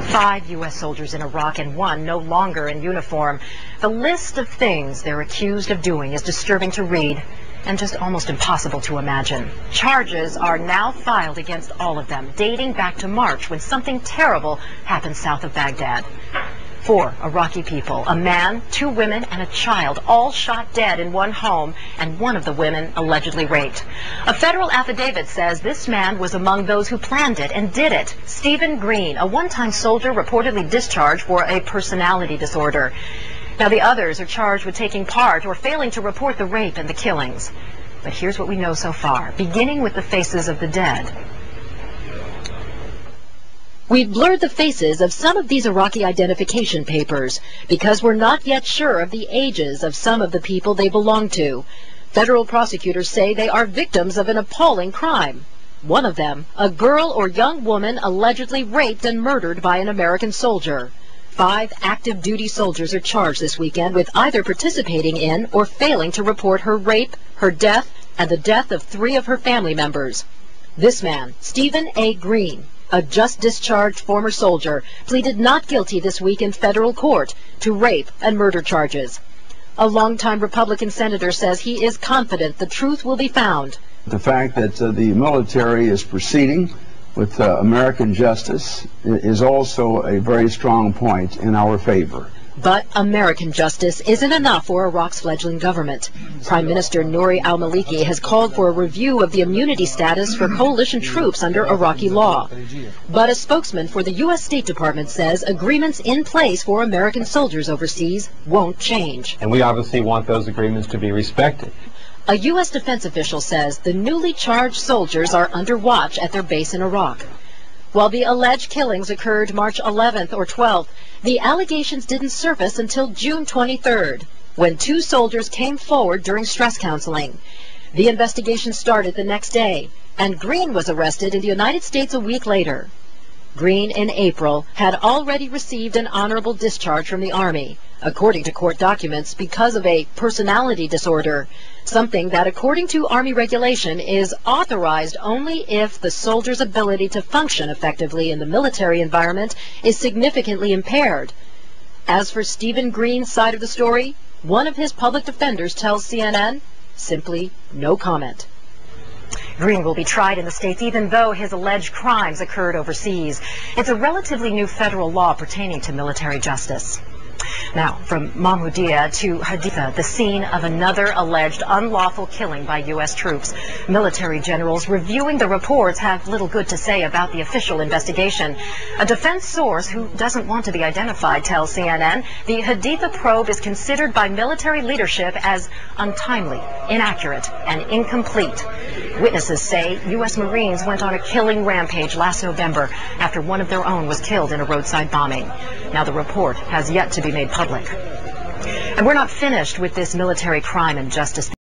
5 U.S. soldiers in Iraq and 1 no longer in uniform. The list of things they're accused of doing is disturbing to read and just almost impossible to imagine. Charges are now filed against all of them, dating back to March when something terrible happened south of Baghdad. 4 Iraqi people, a man, 2 women, and a child, all shot dead in one home, and one of the women allegedly raped. A federal affidavit says this man was among those who planned it and did it. Stephen Green, a one-time soldier reportedly discharged for a personality disorder. Now, the others are charged with taking part or failing to report the rape and the killings. But here's what we know so far, beginning with the faces of the dead. We've blurred the faces of some of these Iraqi identification papers because we're not yet sure of the ages of some of the people they belong to. Federal prosecutors say they are victims of an appalling crime. One of them, a girl or young woman allegedly raped and murdered by an American soldier. 5 active duty soldiers are charged this weekend with either participating in or failing to report her rape, her death, and the death of 3 of her family members. This man, Stephen A. Green, a just discharged former soldier, pleaded not guilty this week in federal court to rape and murder charges. A longtime Republican senator says he is confident the truth will be found. The fact that the military is proceeding with American justice is also a very strong point in our favor. But American justice isn't enough for Iraq's fledgling government. Prime Minister Nouri al-Maliki has called for a review of the immunity status for coalition troops under Iraqi law. But a spokesman for the U.S. State Department says agreements in place for American soldiers overseas won't change. And we obviously want those agreements to be respected. A U.S. defense official says the newly charged soldiers are under watch at their base in Iraq. While the alleged killings occurred March 11th or 12th, the allegations didn't surface until June 23rd, when 2 soldiers came forward during stress counseling. The investigation started the next day, and Green was arrested in the United States a week later. Green, in April, had already received an honorable discharge from the Army, according to court documents, because of a personality disorder, something that, according to Army regulation, is authorized only if the soldier's ability to function effectively in the military environment is significantly impaired. As for Stephen Green's side of the story, one of his public defenders tells CNN, simply no comment. Green will be tried in the States even though his alleged crimes occurred overseas. It's a relatively new federal law pertaining to military justice. Now, from Mahmoudiya to Haditha, the scene of another alleged unlawful killing by U.S. troops. Military generals reviewing the reports have little good to say about the official investigation. A defense source who doesn't want to be identified tells CNN the Haditha probe is considered by military leadership as untimely, inaccurate, and incomplete. Witnesses say U.S. Marines went on a killing rampage last November after one of their own was killed in a roadside bombing. Now, the report has yet to be made public. And we're not finished with this military crime and justice.